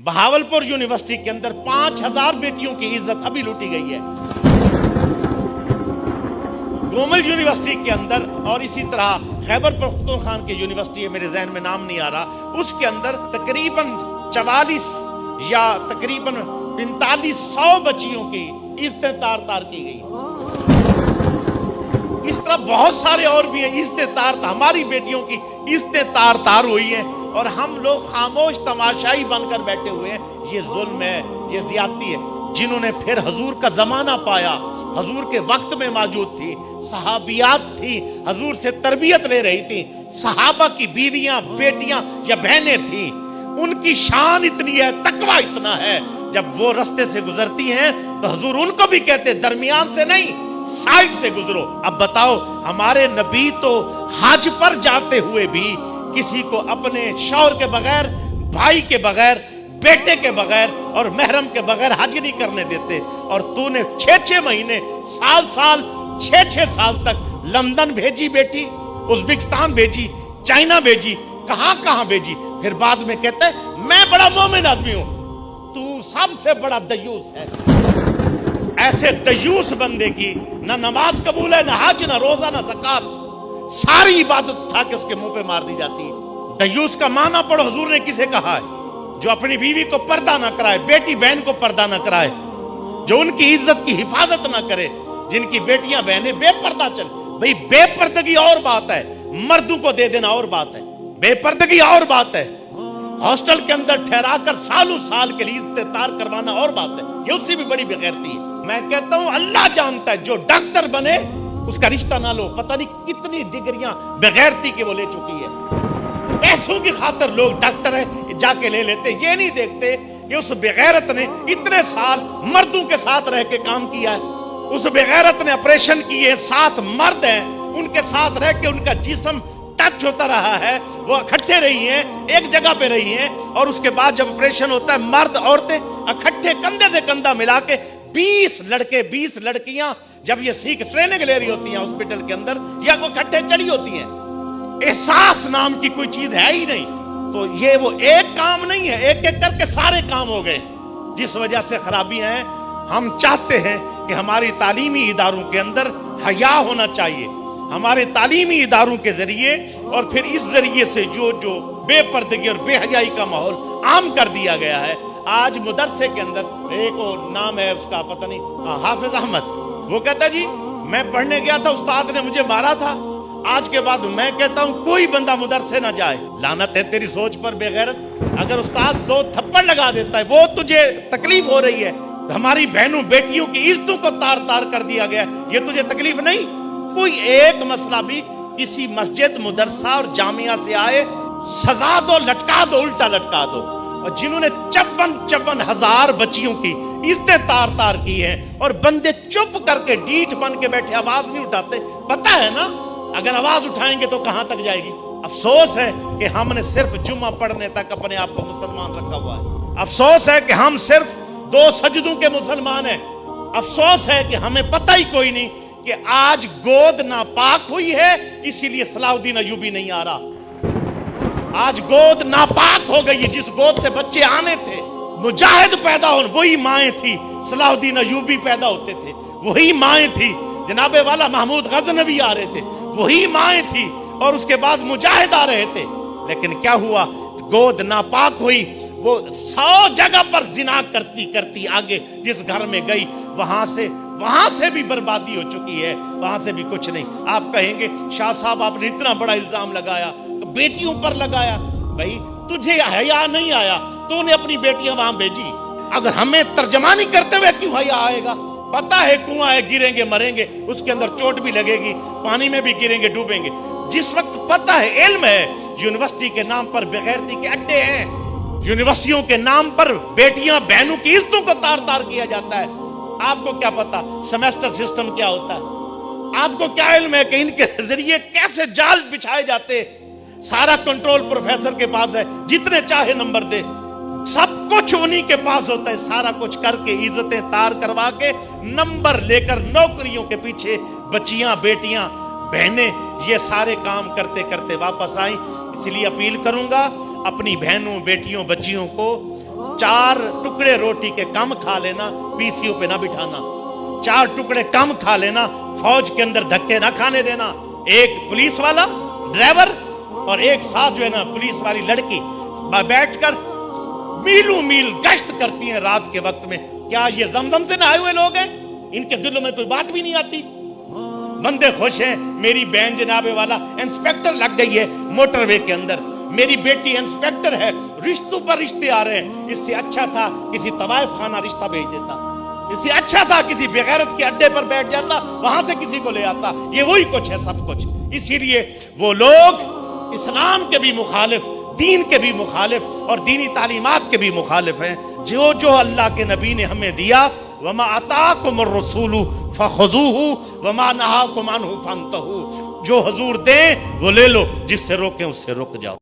Bahawalpur university के अंदर 5000 बेटियों की इज्जत अभी लूटी गई है। गोमल यूनिवर्सिटी के अंदर और इसी तरह खैबर पख्तूनख्वा की यूनिवर्सिटी है, मेरे जहन में नाम नहीं आ रहा, उसके अंदर तकरीबन 44 या तकरीबन 4500 बच्चियों की इज्जतें तार तार की गई। इस तरह बहुत सारे और भी हैं, इज्जतें तार, हमारी बेटियों की इज्जतें तार तार हुई हैं और हम लोग खामोश तमाशाई बनकर बैठे हुए हैं। ये जुल्म है, ये ज्यादती है। जिन्होंने फिर हजूर का जमाना पाया, हजूर के वक्त में मौजूद थी, सहाबियात थी, हजूर से तरबियत ले रही थी, सहाबा की बीवियां, बेटियां या बहनें थी, उनकी शान इतनी है, तकवा इतना है, जब वो रास्ते से गुजरती हैं तो हजूर उनको भी कहते दरमियान से नहीं, साइड से गुजरो। अब बताओ, हमारे नबी तो हज पर जाते हुए भी किसी को अपने शौहर के बगैर, भाई के बगैर, बेटे के बगैर और महरम के बगैर हज नहीं करने देते। और तूने 6-6 महीने, साल 6-6 साल तक लंदन भेजी बेटी, उज्बेकिस्तान भेजी, चाइना भेजी, कहां भेजी, फिर बाद में कहते हैं मैं बड़ा मोमिन आदमी हूं। तू सबसे बड़ा दयूस है। ऐसे दयूस बंदे की ना नमाज कबूल है, ना हज, ना रोजा, ना ज़कात, सारी इबादत उठा के उसके मुंह पे मार दी जाती है। दयूस का माना पढ़ो, हुजूर ने किसे कहा है? जो अपनी बीवी को पर्दा ना कराए, बेटी बहन को पर्दा ना कराए, जो उनकी इज्जत की हिफाजत ना करे, जिनकी बेटियां बहनें बेपर्दा चल। भाई बेपर्दगी और बात है, मर्दों को दे देना और बात है, बेपर्दगी और बात है, हॉस्टल के अंदर ठहरा कर सालों साल के लिए इज्जत तार करवाना और बात है। ये उससे भी बड़ी बेगैरती है। मैं कहता हूं अल्लाह जानता है, जो डॉक्टर बने उसका रिश्ता ना लो। पता नहीं कितनी डिग्रियां बेगैरती की वो ले चुकी है। पैसों की खातिर लोग डॉक्टर है जाके ले लेते, ये नहीं देखते कि उस बेगैरत ने इतने साल मर्दों के साथ रह के काम किया है। उस बेगैरत ने ऑपरेशन किए, 7 मर्द हैं, उनके साथ रह के उनका जिस्म टच होता रहा है, वो इकट्ठे रही हैं, एक जगह पे रही हैं, और उसके बाद जब ऑपरेशन होता है, मर्द औरतें इकट्ठे कंधे से कंधा मिला के 20 लड़के 20 लड़कियां जब ये सीख ट्रेनिंग ले रही होती हैं हॉस्पिटल के अंदर, या वो इकट्ठे चढ़ी होती हैं। एहसास नाम की कोई चीज है ही नहीं। तो ये वो एक काम नहीं है, एक एक करके सारे काम हो गए, जिस वजह से खराबियां हैं। हम चाहते हैं कि हमारी तालीमी इदारों के अंदर हया होना चाहिए, हमारे तालीमी इदारों के जरिए, और फिर इस जरिए से जो बेपर्दगी और बेहयाई का माहौल आम कर दिया गया है। आज मदरसे के अंदर एक नाम है उसका, पता नहीं, हाफिज अहमद, वो कहता जी मैं पढ़ने गया था, उस्ताद ने मुझे मारा था, आज के बाद मैं कहता हूं कोई बंदा मुदरसे ना जाए। लानत है तेरी सोच पर बेगैरत। अगर उस्ताद 2 थप्पड़ लगा देता है, वो तुझे तकलीफ हो रही है, हमारी बहनों बेटियों की इज्जतों को तार तार कर दिया गया, ये तुझे तकलीफ नहीं? कोई एक मसला भी किसी मस्जिद, मुदरसा और जामिया से आए, सजा दो, लटका दो, उल्टा लटका दो। और जिन्होंने 54 हजार बच्चियों की इज्जतें तार तार की हैं, और बंदे चुप करके डीठ बन के बैठे, आवाज नहीं उठाते। पता है ना अगर आवाज उठाएंगे तो कहां तक जाएगी। अफसोस है कि हमने सिर्फ जुम्मा पढ़ने तक अपने आप को मुसलमान रखा हुआ है। अफसोस है कि हम सिर्फ 2 सजदों के मुसलमान हैं। अफसोस है कि हमें पता ही कोई नहीं कि आज गोद नापाक हुई है, इसीलिए सलाहुद्दीन अयूबी नहीं आ रहा। आज गोद नापाक हो गई है, जिस गोद से बच्चे आने थे, मुजाहिद पैदा हो, वही माएँ थी, सलाहुद्दीन अयूबी पैदा होते थे, वही माएँ थी, जनाबे वाला महमूद गजनवी आ रहे थे, वही माएँ थी, और उसके बाद मुजाहिद आ रहे थे। लेकिन क्या हुआ, गोद नापाक हुई, वो 100 जगह पर जिना करती करती आगे जिस घर में गई, वहां से भी बर्बादी हो चुकी है, वहां से भी कुछ नहीं। आप कहेंगे शाह साहब आपने इतना बड़ा इल्जाम लगाया, बेटियों पर लगाया। भाई तुझे हया नहीं आया, तूने अपनी बेटियां वहां भेजी। अगर हमें तर्जमानी करते हुए क्यों हया आएगा? पता है कुआं है, गिरेंगे मरेंगे, उसके अंदर चोट भी लगेगी, पानी में भी गिरेंगे डूबेंगे। जिस वक्त पता है, इल्म है, यूनिवर्सिटी के नाम पर बेगैरती के अड्डे हैं, यूनिवर्सिटियों के नाम पर बेटियां बहनों की इज्जतों को तार तार किया जाता है। आपको क्या पता सेमेस्टर सिस्टम क्या होता है? आपको क्या इल्म है कि इनके जरिए कैसे जाल बिछाए जाते? सारा कंट्रोल प्रोफेसर के पास है, जितने चाहे नंबर दे, सब कुछ उन्हीं के पास होता है। सारा कुछ करके इज्जतें तार करवा के नंबर लेकर नौकरियों के पीछे बच्चियां, बेटियां, बहनें ये सारे काम करते करते वापस आई। इसलिए अपील करूंगा अपनी बहनों, बेटियों, बच्चियों को, 4 टुकड़े रोटी के कम खा लेना, पीसीओ पे ना बिठाना। 4 टुकड़े कम खा लेना, फौज के अंदर धक्के ना खाने देना। एक पुलिस वाला ड्राइवर और एक साथ जो है ना पुलिस वाली लड़की बैठकर मीलों मील गश्त करती हैं रात के वक्त में। क्या ये जमजम से नहाए हुए लोग हैं? इनके दिलों में कोई बात भी नहीं आती। बंदे खुश हैं, मेरी बहन जनाबे वाला इंस्पेक्टर लग गई है मोटरवे के अंदर, मेरी बेटी इंस्पेक्टर है, रिश्तों पर रिश्ते आ रहे हैं। इससे अच्छा था किसी तवाइफ खाना रिश्ता भेज देता, इससे अच्छा था किसी बेगैरत के अड्डे पर बैठ जाता, वहां से किसी को ले आता। ये वही कुछ है सब कुछ। इसीलिए वो लोग इस्लाम के भी मुखालिफ, दीन के भी मुखालिफ और दीनी तालीमात के भी मुखालिफ हैं। जो अल्लाह के नबी ने हमें दिया, वमा अताकुमुर रसूलु फखुज़ूहु वमा नहाकुम अन्हु फंतहू, जो हुजूर दें वो ले लो, जिससे रोकें उससे रुक जाओ।